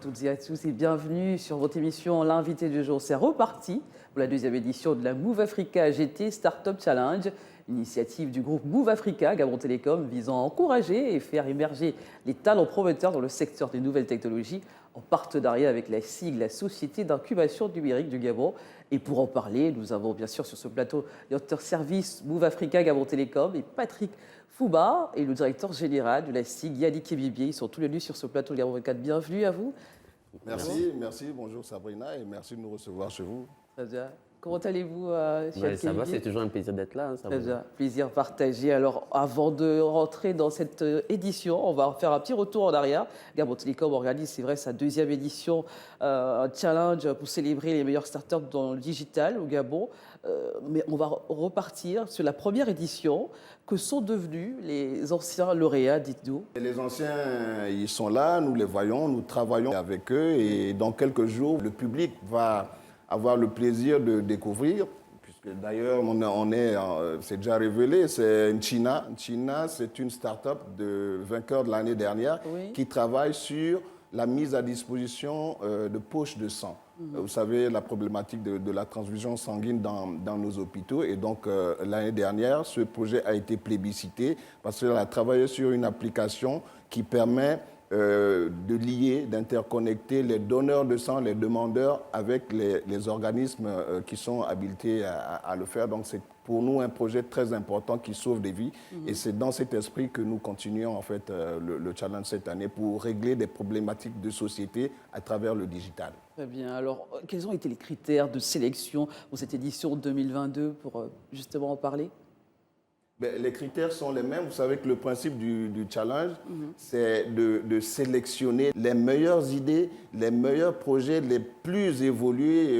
toutes et à tous et bienvenue sur votre émission L'invité du jour. C'est reparti pour la deuxième édition de la Move Africa GT Startup Challenge, initiative du groupe Move Africa Gabon Télécom visant à encourager et faire émerger les talents prometteurs dans le secteur des nouvelles technologies en partenariat avec la SIG, la Société d'incubation numérique du Gabon. Et pour en parler, nous avons bien sûr sur ce plateau le directeur service Move Africa Gabon Télécom et Patrick Fouba et le directeur général de la SIG, Yannick Bibier. Ils sont tous les deux sur ce plateau de Gabon 24. Bienvenue à vous. Merci. Bonjour Sabrina et merci de nous recevoir chez vous. Très bien. Comment allez-vous, Ça va, c'est toujours un plaisir d'être là. Très bien, plaisir partagé. Alors, avant de rentrer dans cette édition, on va faire un petit retour en arrière. Gabon Télécom organise, c'est vrai, sa deuxième édition, un challenge pour célébrer les meilleures startups dans le digital au Gabon. Mais on va repartir sur la première édition. Que sont devenus les anciens lauréats, dites-nous? Les anciens, ils sont là, nous les voyons, nous travaillons avec eux et dans quelques jours, le public va avoir le plaisir de découvrir, puisque d'ailleurs, c'est déjà révélé, c'est Nchina. Nchina, c'est une start-up de vainqueur de l'année dernière qui travaille sur la mise à disposition de poches de sang. Vous savez, la problématique de la transfusion sanguine dans nos hôpitaux. Et donc, l'année dernière, ce projet a été plébiscité parce qu'elle a travaillé sur une application qui permet de lier, d'interconnecter les donneurs de sang, les demandeurs avec les organismes qui sont habilités à le faire. Donc, c'est pour nous un projet très important qui sauve des vies. Et c'est dans cet esprit que nous continuons en fait le challenge cette année pour régler des problématiques de société à travers le digital. Très bien. Alors, quels ont été les critères de sélection pour cette édition 2022 pour justement en parler? Les critères sont les mêmes. Vous savez que le principe du challenge, c'est de sélectionner les meilleures idées, les meilleurs projets les plus évolués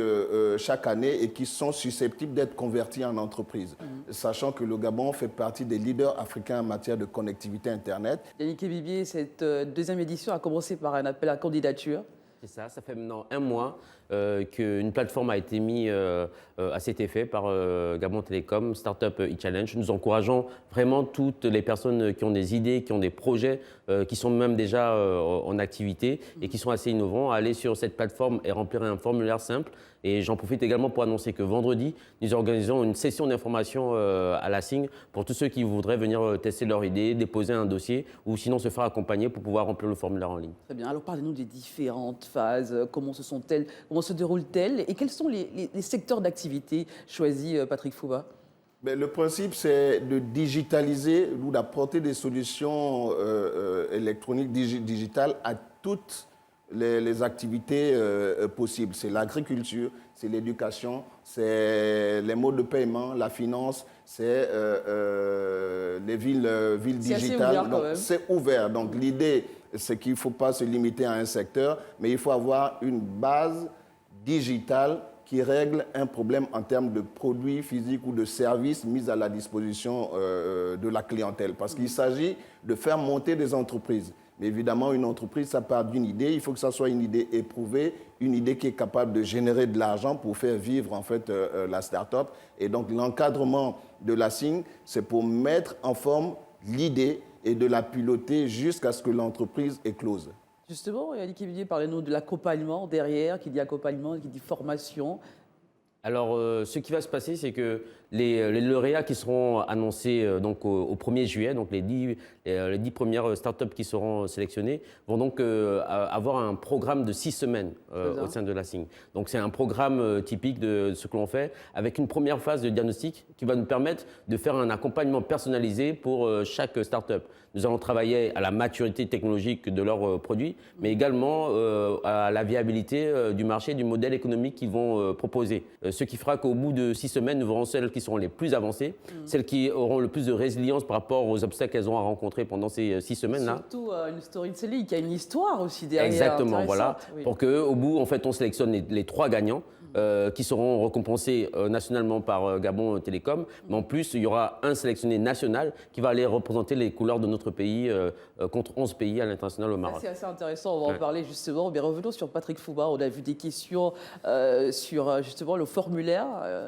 chaque année et qui sont susceptibles d'être convertis en entreprise. Sachant que le Gabon fait partie des leaders africains en matière de connectivité Internet. Yannick Bibier, cette deuxième édition a commencé par un appel à candidature. C'est ça, ça fait maintenant un mois qu'une plateforme a été mise à cet effet par Gabon Télécom, Startup e-Challenge. Nous encourageons vraiment toutes les personnes qui ont des idées, qui ont des projets, qui sont même déjà en activité et qui sont assez innovants à aller sur cette plateforme et remplir un formulaire simple. Et j'en profite également pour annoncer que vendredi, nous organisons une session d'information à la SIG pour tous ceux qui voudraient venir tester leur idée, déposer un dossier ou sinon se faire accompagner pour pouvoir remplir le formulaire en ligne. Très bien. Alors parlez-nous des différentes phases, comment se déroulent-elles et quels sont les secteurs d'activité choisis, Patrick Fouba? Le principe, c'est de digitaliser ou d'apporter des solutions électroniques digitales à toutes les activités possibles. C'est l'agriculture, c'est l'éducation, c'est les modes de paiement, la finance, c'est les villes digitales. C'est ouvert. Donc l'idée, c'est qu'il ne faut pas se limiter à un secteur, mais il faut avoir une base digitale qui règle un problème en termes de produits physiques ou de services mis à la disposition de la clientèle. Parce qu'il s'agit de faire monter des entreprises. Mais évidemment, une entreprise, ça part d'une idée. Il faut que ça soit une idée éprouvée, une idée qui est capable de générer de l'argent pour faire vivre en fait la start-up. Et donc, l'encadrement de la SIG, c'est pour mettre en forme l'idée et de la piloter jusqu'à ce que l'entreprise éclose. Justement, Yannick Bibier, parlez-nous de l'accompagnement derrière, qui dit accompagnement, qui dit formation. Alors, ce qui va se passer, c'est que les lauréats qui seront annoncés donc au 1er juillet, donc les 10 premières startups qui seront sélectionnées, vont donc avoir un programme de 6 semaines au sein de la SIG. Donc, c'est un programme typique de ce que l'on fait, avec une première phase de diagnostic qui va nous permettre de faire un accompagnement personnalisé pour chaque startup. Nous allons travailler à la maturité technologique de leurs produits, mais également à la viabilité du marché, du modèle économique qu'ils vont proposer. Ce qui fera qu'au bout de 6 semaines, nous verrons celles qui seront les plus avancées, celles qui auront le plus de résilience par rapport aux obstacles qu'elles auront à rencontrer pendant ces 6 semaines-là. Surtout une storytelling qui a une histoire aussi derrière. Exactement, voilà. Oui. Pour qu'au bout, en fait, on sélectionne les 3 gagnants. qui seront récompensés nationalement par Gabon Télécom. Mais en plus, il y aura un sélectionné national qui va aller représenter les couleurs de notre pays contre 11 pays à l'international au Maroc. C'est assez intéressant, on va en parler justement. Mais revenons sur Patrick Fouba. On a vu des questions sur justement le formulaire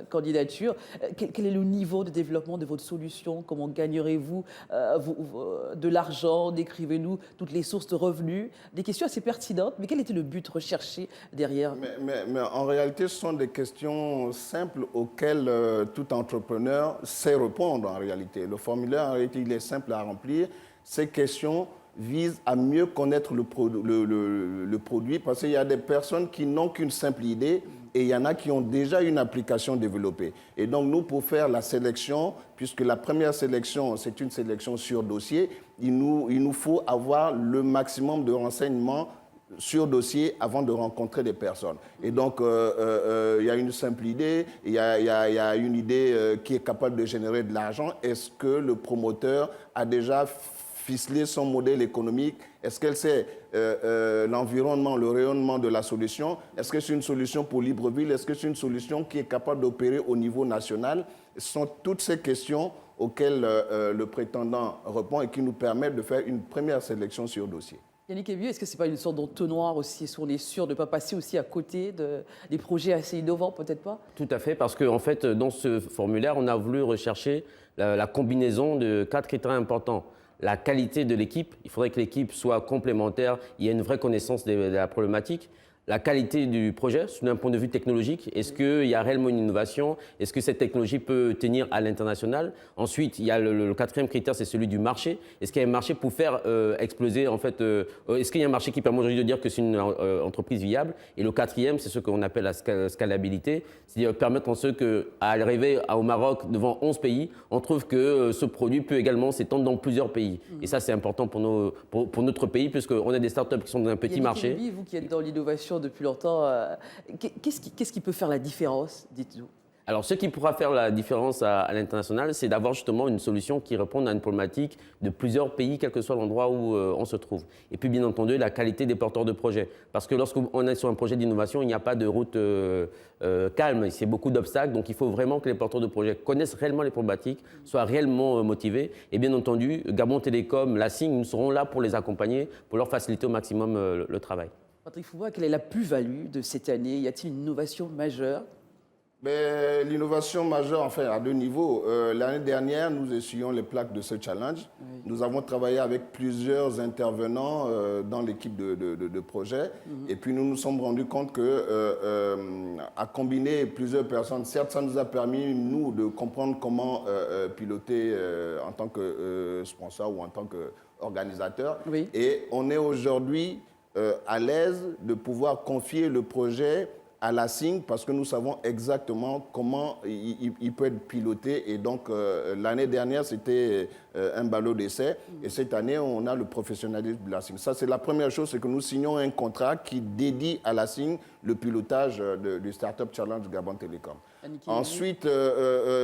candidature. Quel est le niveau de développement de votre solution? Comment gagnerez-vous de l'argent? Décrivez-nous toutes les sources de revenus. Des questions assez pertinentes, mais quel était le but recherché derrière? Mais en réalité, ce sont des questions simples auxquelles tout entrepreneur sait répondre en réalité. Le formulaire, en réalité, il est simple à remplir. Ces questions visent à mieux connaître le produit parce qu'il y a des personnes qui n'ont qu'une simple idée et il y en a qui ont déjà une application développée. Et donc, nous, pour faire la sélection, puisque la première sélection, c'est une sélection sur dossier, il nous faut avoir le maximum de renseignements sur dossier avant de rencontrer des personnes. Et donc, il y a une simple idée, il y a une idée qui est capable de générer de l'argent. Est-ce que le promoteur a déjà ficelé son modèle économique? Est-ce qu'elle sait l'environnement, le rayonnement de la solution? Est-ce que c'est une solution pour Libreville? Est-ce que c'est une solution qui est capable d'opérer au niveau national? Ce sont toutes ces questions auxquelles le prétendant répond et qui nous permettent de faire une première sélection sur dossier. Yannick Evieux, est-ce que ce n'est pas une sorte d'entonnoir aussi? Est-ce qu'on est sûr de ne pas passer aussi à côté des projets assez innovants, peut-être pas? Tout à fait, parce qu'en fait, dans ce formulaire, on a voulu rechercher la combinaison de 4 critères importants. La qualité de l'équipe, il faudrait que l'équipe soit complémentaire, il y ait une vraie connaissance de la problématique. La qualité du projet, d'un point de vue technologique, est-ce qu'il y a réellement une innovation? Est-ce que cette technologie peut tenir à l'international? Ensuite, il y a le quatrième critère, c'est celui du marché. Est-ce qu'il y a un marché pour faire exploser, en fait, est-ce qu'il y a un marché qui permet aujourd'hui de dire que c'est une entreprise viable? Et le quatrième, c'est ce qu'on appelle la scalabilité, c'est-à-dire permettre en ce qu'à arriver au Maroc devant 11 pays, on trouve que ce produit peut également s'étendre dans plusieurs pays. Et ça, c'est important pour notre pays, puisqu'on a des startups qui sont dans un petit marché. Yannick Evieux, vous qui êtes dans l'innovation depuis longtemps, qu'est-ce qui peut faire la différence, dites-nous? Alors, ce qui pourra faire la différence à l'international, c'est d'avoir justement une solution qui réponde à une problématique de plusieurs pays, quel que soit l'endroit où on se trouve. Et puis, bien entendu, la qualité des porteurs de projets. Parce que lorsqu'on est sur un projet d'innovation, il n'y a pas de route calme, c'est beaucoup d'obstacles. Donc, il faut vraiment que les porteurs de projets connaissent réellement les problématiques, soient réellement motivés. Et bien entendu, Gabon Télécom, la SIG, nous serons là pour les accompagner, pour leur faciliter au maximum le travail. Patrick Fouba, quelle est la plus-value de cette année? Y a-t-il une innovation majeure? L'innovation majeure, enfin, à deux niveaux. L'année dernière, nous essuyons les plaques de ce challenge. Oui. Nous avons travaillé avec plusieurs intervenants dans l'équipe de projet. Et puis, nous nous sommes rendus compte qu'à combiner plusieurs personnes, certes, ça nous a permis, nous, de comprendre comment piloter en tant que sponsor ou en tant qu'organisateur. Oui. Et on est aujourd'hui à l'aise de pouvoir confier le projet à la SIG parce que nous savons exactement comment il peut être piloté. Et donc, l'année dernière, c'était un ballot d'essai. Et cette année, on a le professionnalisme de la SIG. Ça, c'est la première chose, c'est que nous signons un contrat qui dédie à la SIG le pilotage du Startup Challenge Gabon Télécom. Ensuite,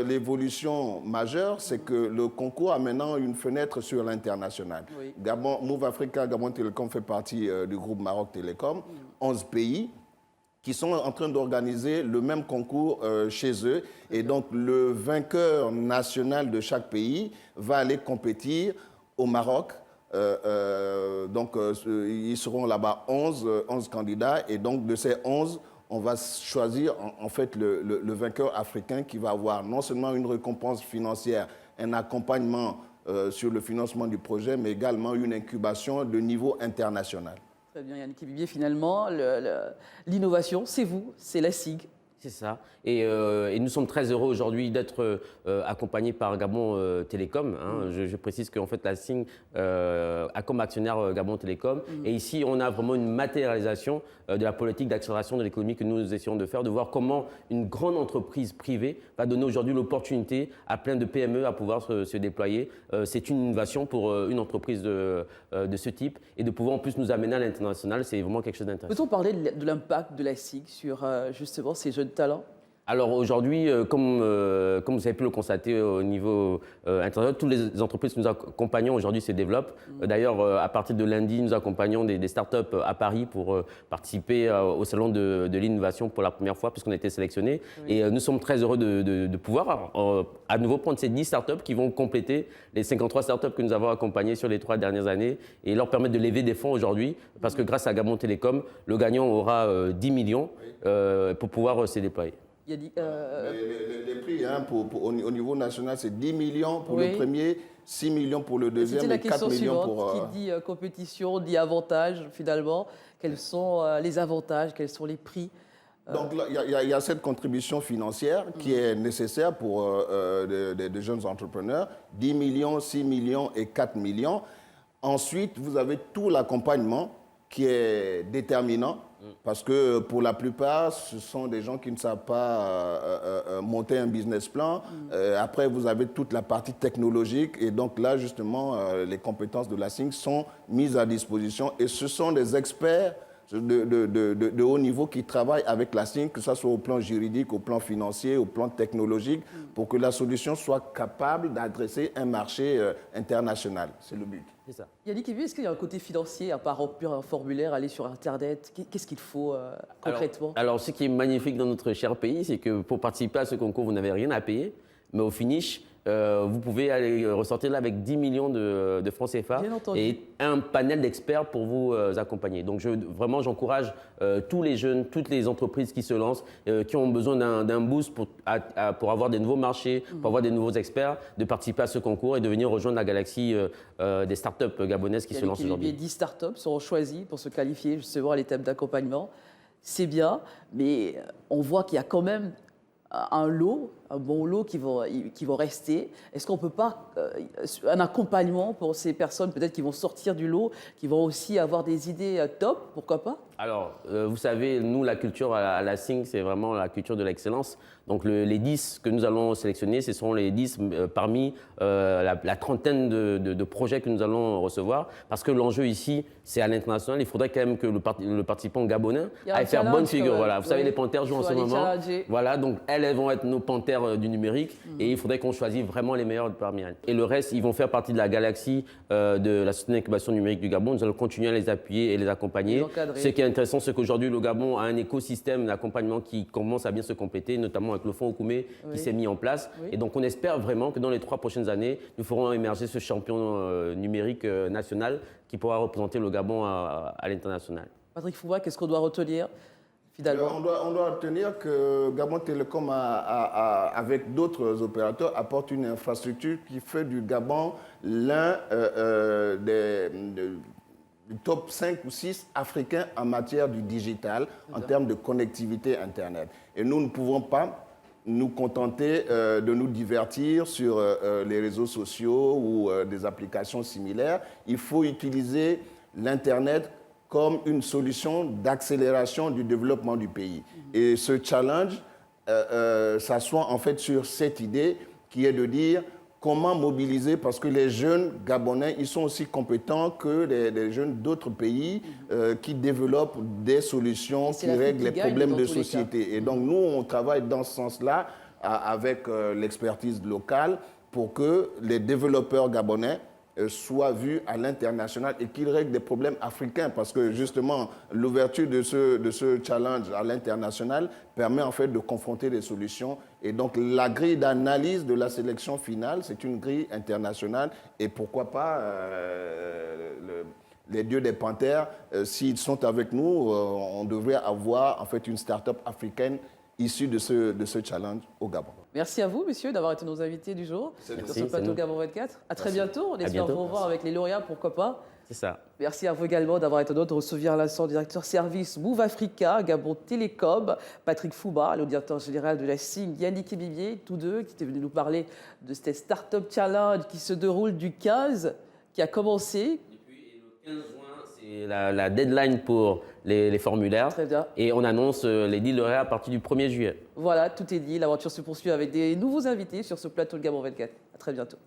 l'évolution majeure, c'est que le concours a maintenant une fenêtre sur l'international. Oui. Move Africa, Gabon Télécom fait partie du groupe Maroc Télécom, 11 pays qui sont en train d'organiser le même concours chez eux. Et donc, le vainqueur national de chaque pays va aller compétir au Maroc. Ils seront là-bas 11 candidats. Et donc, de ces 11, on va choisir en fait le vainqueur africain qui va avoir non seulement une récompense financière, un accompagnement sur le financement du projet, mais également une incubation de niveau international. Très bien, Yannick Evieux, finalement, l'innovation, c'est vous, c'est la SIG. C'est ça. Et nous sommes très heureux aujourd'hui d'être accompagnés par Gabon Télécom. Hein. Je précise qu'en fait, la SIG a comme actionnaire Gabon Télécom. Et ici, on a vraiment une matérialisation de la politique d'accélération de l'économie que nous essayons de faire, de voir comment une grande entreprise privée va donner aujourd'hui l'opportunité à plein de PME à pouvoir se déployer. C'est une innovation pour une entreprise de ce type. Et de pouvoir en plus nous amener à l'international, c'est vraiment quelque chose d'intéressant. Peut-on parler de l'impact de la SIG sur justement ces jeunes talents? Alors aujourd'hui, comme vous avez pu le constater au niveau international, toutes les entreprises que nous accompagnons aujourd'hui se développent. D'ailleurs, à partir de lundi, nous accompagnons des startups à Paris pour participer au salon de l'innovation pour la première fois, puisqu'on a été sélectionnés. Et nous sommes très heureux de pouvoir à nouveau prendre ces 10 startups qui vont compléter les 53 startups que nous avons accompagnées sur les 3 dernières années et leur permettre de lever des fonds aujourd'hui, parce que grâce à Gabon Télécom, le gagnant aura 10 millions pour pouvoir se déployer. Il a dit, Les prix au niveau national, c'est 10 millions pour le premier, 6 millions pour le deuxième et 4 millions pour... Qui dit compétition, dit avantage finalement. Quels sont les avantages, quels sont les prix? Donc il y a cette contribution financière qui est nécessaire pour des jeunes entrepreneurs, 10 millions, 6 millions et 4 millions. Ensuite, vous avez tout l'accompagnement qui est déterminant, parce que pour la plupart, ce sont des gens qui ne savent pas monter un business plan. Après, vous avez toute la partie technologique, et donc là, justement, les compétences de la SINC sont mises à disposition, et ce sont des experts de haut niveau qui travaillent avec la SINC, que ce soit au plan juridique, au plan financier, au plan technologique, pour que la solution soit capable d'adresser un marché international. C'est le but. C'est ça. Yannick, est-ce qu'il y a un côté financier, à part remplir un formulaire, aller sur Internet? Qu'est-ce qu'il faut concrètement? Alors, ce qui est magnifique dans notre cher pays, c'est que pour participer à ce concours, vous n'avez rien à payer, mais au finish, vous pouvez aller ressortir là avec 10 millions de francs CFA et un panel d'experts pour vous accompagner. Donc vraiment, j'encourage tous les jeunes, toutes les entreprises qui se lancent, qui ont besoin d'un boost pour avoir des nouveaux marchés, pour avoir des nouveaux experts, de participer à ce concours et de venir rejoindre la galaxie des startups gabonaises qui se lancent aujourd'hui. 10 startups seront choisies pour se qualifier justement à l'étape d'accompagnement. C'est bien, mais on voit qu'il y a quand même un bon lot qui vont rester. Est-ce qu'on ne peut pas, un accompagnement pour ces personnes peut-être qui vont sortir du lot, qui vont aussi avoir des idées top, pourquoi pas? Alors, vous savez, nous, la culture à la SINC, c'est vraiment la culture de l'excellence. Donc, les 10 que nous allons sélectionner, ce seront les 10 parmi la trentaine de projets que nous allons recevoir. Parce que l'enjeu ici, c'est à l'international. Il faudrait quand même que le participant gabonais aille faire bonne figure. Voilà. Vous savez, les panthères jouent en ce moment. Voilà, donc elles vont être nos panthères du numérique. Et il faudrait qu'on choisisse vraiment les meilleurs parmi elles. Et le reste, ils vont faire partie de la galaxie de la société d'incubation numérique du Gabon. Nous allons continuer à les appuyer et les accompagner. Ce qui est intéressant, c'est qu'aujourd'hui, le Gabon a un écosystème d'accompagnement qui commence à bien se compléter, notamment avec le fonds Okoumé qui s'est mis en place. Et donc, on espère vraiment que dans les 3 prochaines années, nous ferons émerger ce champion numérique national qui pourra représenter le Gabon à l'international. Patrick Fouba, qu'est-ce qu'on doit retenir finalement? On doit retenir que Gabon Télécom, avec d'autres opérateurs, apporte une infrastructure qui fait du Gabon l'un du top 5 ou 6 africains en matière du digital, en termes de connectivité Internet. Et nous ne pouvons pas nous contenter de nous divertir sur les réseaux sociaux ou des applications similaires. Il faut utiliser l'Internet comme une solution d'accélération du développement du pays. Et ce challenge s'assoit en fait sur cette idée qui est de dire comment mobiliser, parce que les jeunes Gabonais, ils sont aussi compétents que les jeunes d'autres pays qui développent des solutions qui règlent les problèmes de société. Et donc nous, on travaille dans ce sens-là avec l'expertise locale pour que les développeurs gabonais soient vus à l'international et qu'ils règlent des problèmes africains, parce que justement l'ouverture de ce challenge à l'international permet en fait de confronter des solutions. Et donc la grille d'analyse de la sélection finale, c'est une grille internationale, et pourquoi pas les dieux des panthères, s'ils sont avec nous, on devrait avoir en fait une start-up africaine issue de ce challenge au Gabon. Merci à vous, messieurs, d'avoir été nos invités du jour sur ce plateau Gabon 24. À très bientôt. On espère vous revoir avec les lauréats, pourquoi pas. C'est ça. Merci à vous également d'avoir été notre recevoir à l'instant directeur service Move Africa, Gabon Télécom, Patrick Fouba, le directeur général de la SINC, Yannick Ebibier, tous deux, qui étaient venus nous parler de cette Startup Challenge qui se déroule du 15, qui a commencé. Depuis le 15 juin, c'est la deadline pour les formulaires. Très bien. Et on annonce les 10 lauréats à partir du 1er juillet. Voilà, tout est dit. L'aventure se poursuit avec des nouveaux invités sur ce plateau de Gabon 24. À très bientôt.